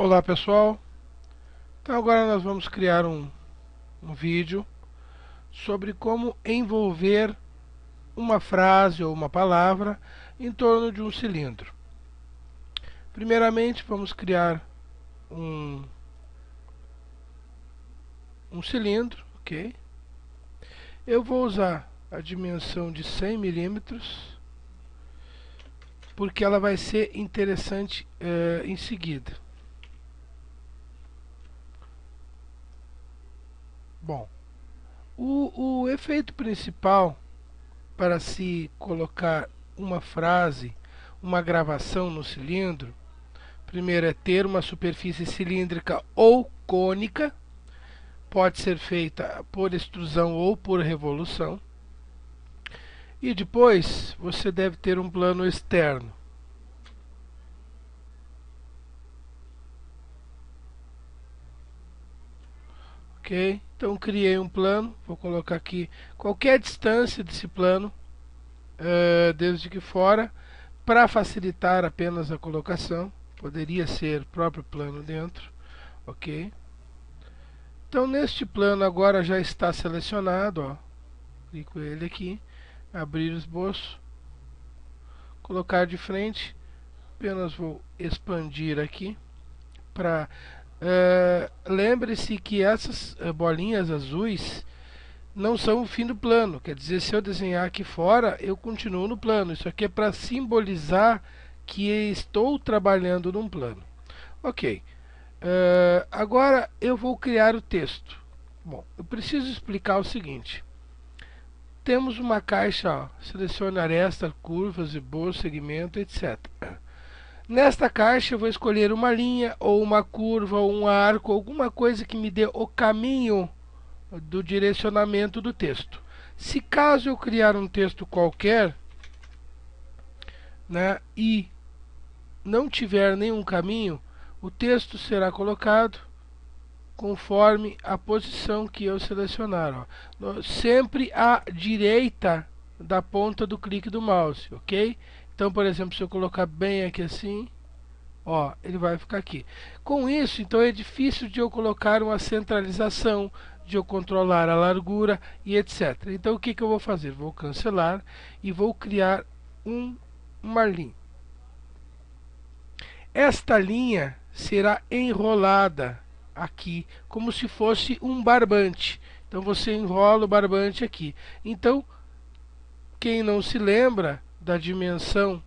Olá pessoal, então agora nós vamos criar um vídeo sobre como envolver uma frase ou uma palavra em torno de um cilindro. Primeiramente vamos criar um cilindro, ok? Eu vou usar a dimensão de 100 milímetros porque ela vai ser interessante em seguida. Bom, o efeito principal para se colocar uma frase, uma gravação no cilindro, primeiro é ter uma superfície cilíndrica ou cônica, pode ser feita por extrusão ou por revolução, e depois você deve ter um plano externo. Ok? Então criei um plano, vou colocar aqui qualquer distância desse plano, desde que fora, para facilitar apenas a colocação. Poderia ser próprio plano dentro, ok? Então neste plano agora já está selecionado, ó. Clico ele aqui, abrir o esboço, colocar de frente, apenas vou expandir aqui para lembre-se que essas bolinhas azuis não são o fim do plano, quer dizer, se eu desenhar aqui fora, eu continuo no plano. Isso aqui é para simbolizar que estou trabalhando num plano. Ok, agora eu vou criar o texto. Bom, eu preciso explicar o seguinte. Temos uma caixa, ó, selecione aresta, curvas, esboço, segmento, etc. Nesta caixa eu vou escolher uma linha, ou uma curva, ou um arco, alguma coisa que me dê o caminho do direcionamento do texto. Se caso eu criar um texto qualquer, né, e não tiver nenhum caminho, o texto será colocado conforme a posição que eu selecionar, ó. Sempre à direita da ponta do clique do mouse, ok? Então, por exemplo, se eu colocar bem aqui assim, ó, ele vai ficar aqui. Com isso, então é difícil de eu colocar uma centralização, de eu controlar a largura e etc. Então o que eu vou fazer? Vou cancelar e vou criar uma linha. Esta linha será enrolada aqui, como se fosse um barbante. Então você enrola o barbante aqui. Então, quem não se lembra da dimensão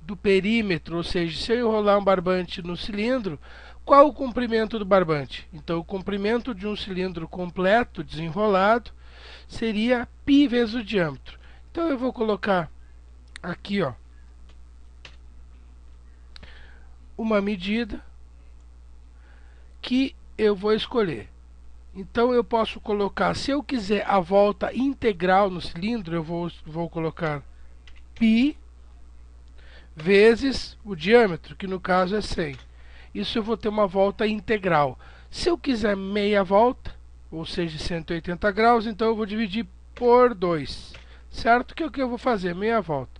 do perímetro, ou seja, se eu enrolar um barbante no cilindro, qual o comprimento do barbante? Então, o comprimento de um cilindro completo, desenrolado, seria π vezes o diâmetro. Então, eu vou colocar aqui, ó, uma medida que eu vou escolher. Então, eu posso colocar, se eu quiser a volta integral no cilindro, eu vou colocar π vezes o diâmetro, que no caso é 100. Isso eu vou ter uma volta integral. Se eu quiser meia volta, ou seja, 180 graus, então eu vou dividir por 2. Certo? Que é o que eu vou fazer? Meia volta.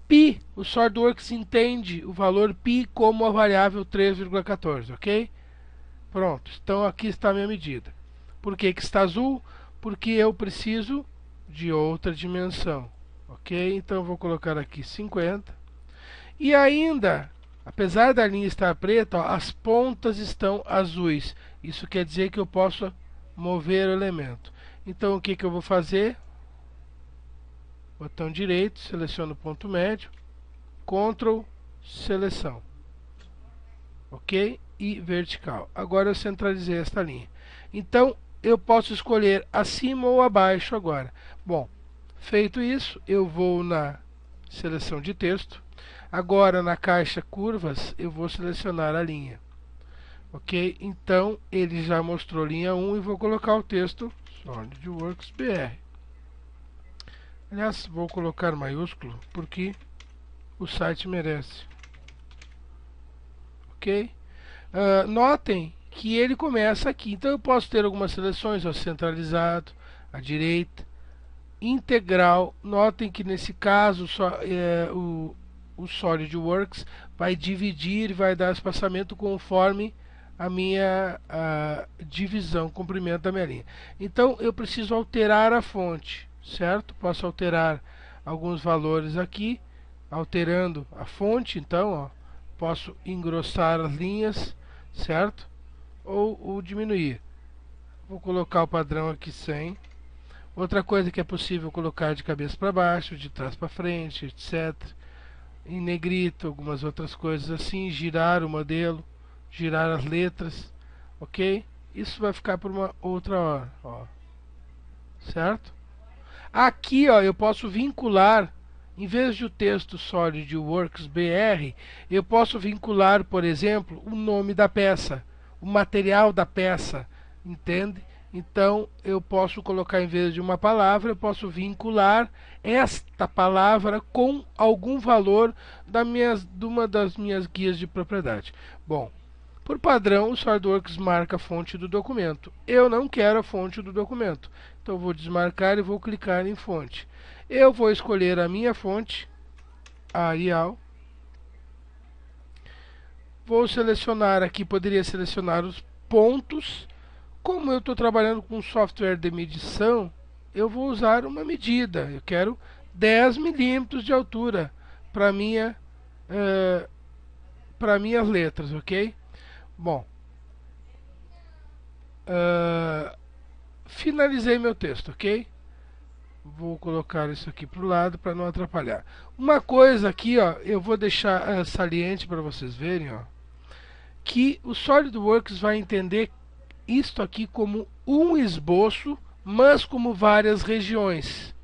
Π, o SolidWorks entende o valor π como a variável 3,14, ok? Pronto, então aqui está a minha medida. Por que está azul? Porque eu preciso de outra dimensão, ok? Então eu vou colocar aqui 50. E ainda, apesar da linha estar preta, ó, as pontas estão azuis. Isso quer dizer que eu posso mover o elemento. Então o que eu vou fazer? Botão direito, seleciono o ponto médio, Ctrl, seleção, ok? E vertical. Agora eu centralizei esta linha. Então eu posso escolher acima ou abaixo agora. Bom, feito isso, eu vou na seleção de texto. Agora na caixa curvas eu vou selecionar a linha, ok? Então ele já mostrou linha 1 e vou colocar o texto SolidWorks BR. Aliás, vou colocar maiúsculo porque o site merece, ok? Notem que ele começa aqui, então eu posso ter algumas seleções, ó, centralizado, à direita, integral. Notem que nesse caso o SolidWorks vai dividir e vai dar espaçamento conforme a minha divisão, comprimento da minha linha. Então eu preciso alterar a fonte, certo? Posso alterar alguns valores aqui, alterando a fonte. Então, ó, posso engrossar as linhas, certo? Ou diminuir. Vou colocar o padrão aqui 100. Outra coisa que é possível colocar de cabeça para baixo, de trás para frente, etc. Em negrito, algumas outras coisas assim, girar o modelo, girar as letras, ok? Isso vai ficar por uma outra hora, ó. Certo? Aqui, ó, eu posso vincular, em vez de o texto SolidWorks BR, eu posso vincular, por exemplo, o nome da peça, o material da peça, entende? Então, eu posso colocar, em vez de uma palavra, eu posso vincular esta palavra com algum valor de uma das minhas guias de propriedade. Bom, por padrão, o SolidWorks marca a fonte do documento. Eu não quero a fonte do documento. Então, eu vou desmarcar e vou clicar em fonte. Eu vou escolher a minha fonte, a Arial. Vou selecionar aqui, poderia selecionar os pontos. Como eu estou trabalhando com software de medição, eu vou usar uma medida. Eu quero 10 milímetros de altura para minhas letras, ok? Bom, finalizei meu texto, ok? Vou colocar isso aqui para o lado para não atrapalhar. Uma coisa aqui, ó, eu vou deixar saliente para vocês verem, ó, que o SolidWorks vai entender isto aqui como um esboço, mas como várias regiões.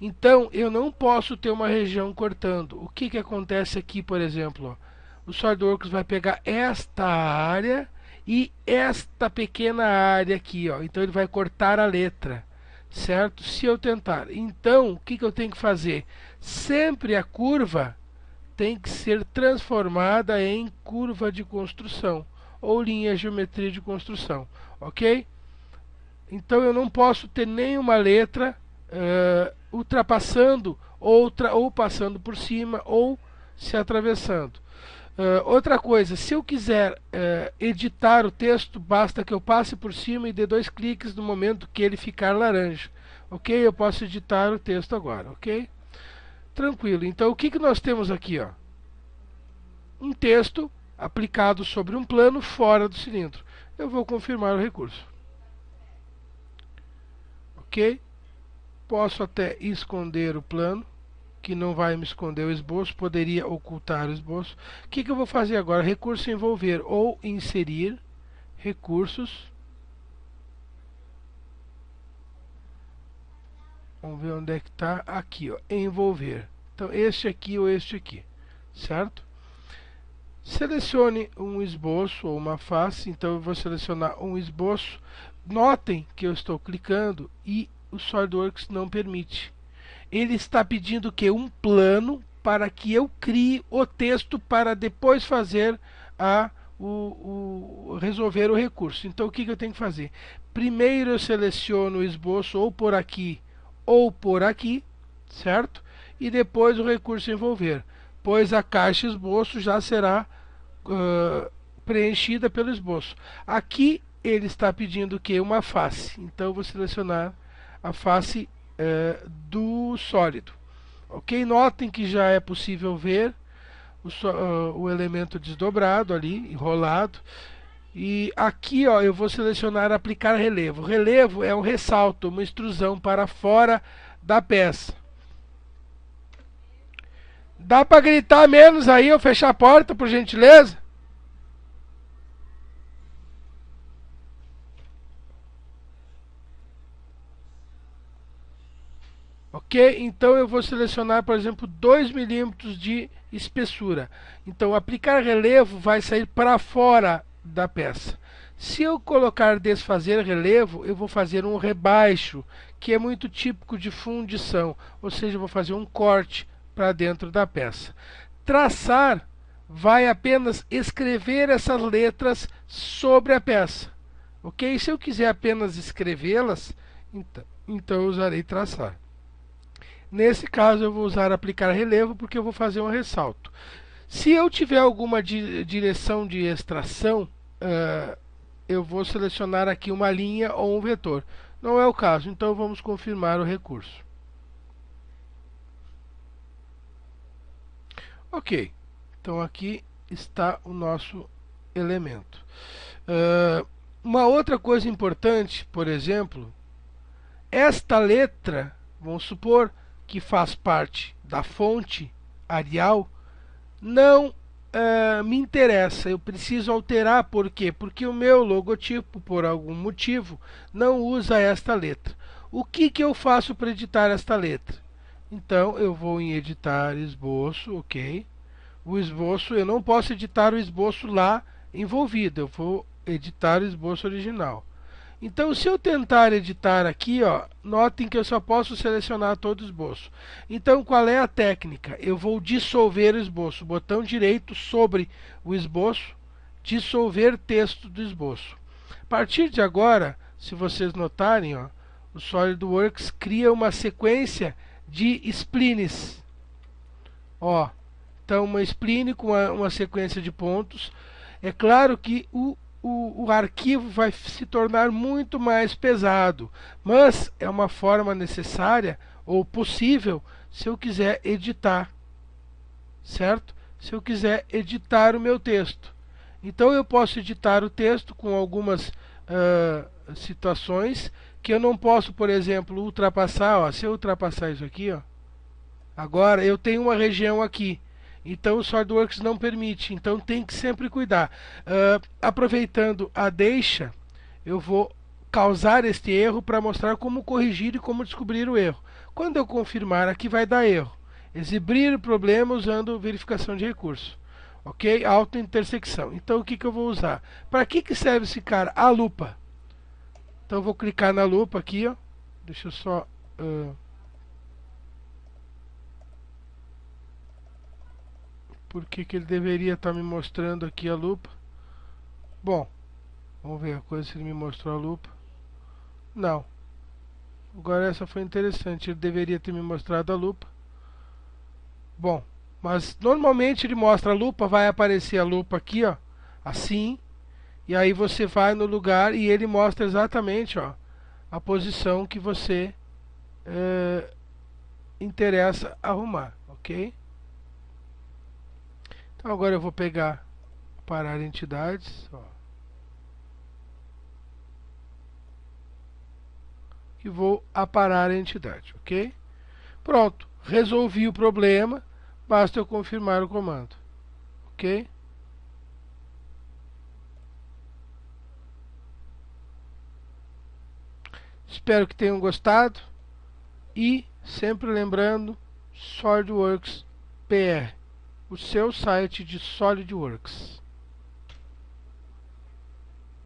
Então, eu não posso ter uma região cortando. O que acontece aqui, por exemplo? Ó, o SolidWorks vai pegar esta área e esta pequena área aqui. Ó. Então, ele vai cortar a letra, certo? Se eu tentar. Então, o que eu tenho que fazer? Sempre a curva tem que ser transformada em curva de construção ou linha geometria de construção, ok? Então eu não posso ter nenhuma letra ultrapassando outra ou passando por cima ou se atravessando. Outra coisa, se eu quiser editar o texto, basta que eu passe por cima e dê 2 cliques no momento que ele ficar laranja, ok? Eu posso editar o texto agora, ok? Tranquilo. Então o que nós temos aqui, ó? Um texto aplicado sobre um plano fora do cilindro. Eu vou confirmar o recurso. Ok? Posso até esconder o plano, que não vai me esconder o esboço, poderia ocultar o esboço. O que eu vou fazer agora? Recurso envolver ou inserir, recursos. Vamos ver onde é que está. Aqui, ó, envolver. Então, este aqui ou este aqui, certo? Selecione um esboço ou uma face. Então eu vou selecionar um esboço. Notem que eu estou clicando e o SolidWorks não permite. Ele está pedindo que um plano para que eu crie o texto para depois fazer resolver o recurso. Então o que eu tenho que fazer? Primeiro eu seleciono o esboço ou por aqui, certo? E depois o recurso envolver, pois a caixa esboço já será preenchida pelo esboço. Aqui ele está pedindo que uma face, então eu vou selecionar a face do sólido, ok? Notem que já é possível ver o elemento desdobrado ali, enrolado. E aqui, ó, eu vou selecionar aplicar relevo. Relevo é um ressalto, uma extrusão para fora da peça. Dá para gritar menos aí ou fechar a porta, por gentileza? Ok? Então eu vou selecionar, por exemplo, 2 milímetros de espessura. Então aplicar relevo vai sair para fora da peça. Se eu colocar desfazer relevo, eu vou fazer um rebaixo, que é muito típico de fundição, ou seja, eu vou fazer um corte para dentro da peça. Traçar vai apenas escrever essas letras sobre a peça, ok? Se eu quiser apenas escrevê-las, então eu usarei traçar. Nesse caso eu vou usar aplicar relevo porque eu vou fazer um ressalto. Se eu tiver alguma direção de extração, eu vou selecionar aqui uma linha ou um vetor. Não é o caso, então vamos confirmar o recurso. Ok, então aqui está o nosso elemento. Uma outra coisa importante, por exemplo, esta letra, vamos supor que faz parte da fonte Arial, não me interessa, eu preciso alterar, por quê? Porque o meu logotipo, por algum motivo, não usa esta letra. O que eu faço para editar esta letra? Então, eu vou em editar esboço, ok? O esboço, eu não posso editar o esboço lá envolvido, eu vou editar o esboço original. Então, se eu tentar editar aqui, ó, notem que eu só posso selecionar todo o esboço. Então, qual é a técnica? Eu vou dissolver o esboço. Botão direito sobre o esboço, dissolver texto do esboço. A partir de agora, se vocês notarem, ó, o SolidWorks cria uma sequência de splines. Ó, então, uma spline com uma sequência de pontos. É claro que o arquivo vai se tornar muito mais pesado, mas é uma forma necessária ou possível se eu quiser editar, certo? Se eu quiser editar o meu texto. Então eu posso editar o texto com algumas situações que eu não posso, por exemplo, ultrapassar. Ó, se eu ultrapassar isso aqui, ó, agora eu tenho uma região aqui. Então o SolidWorks não permite, então tem que sempre cuidar. Aproveitando a deixa, eu vou causar este erro para mostrar como corrigir e como descobrir o erro. Quando eu confirmar, aqui vai dar erro. Exibir o problema usando verificação de recurso. Ok? Auto-intersecção. Então o que eu vou usar? Para que serve esse cara? A lupa. Então eu vou clicar na lupa aqui, ó. Deixa eu só... por que ele deveria estar me mostrando aqui a lupa? Bom, vamos ver a coisa se ele me mostrou a lupa. Não. Agora essa foi interessante, ele deveria ter me mostrado a lupa. Bom, mas normalmente ele mostra a lupa, vai aparecer a lupa aqui, ó, assim. E aí você vai no lugar e ele mostra exatamente, ó, a posição que você interessa arrumar, ok? Então agora eu vou pegar, parar entidades, ó, e vou aparar a entidade, ok? Pronto, resolvi o problema, basta eu confirmar o comando, ok? Espero que tenham gostado e sempre lembrando, SolidWorks PR, o seu site de SolidWorks.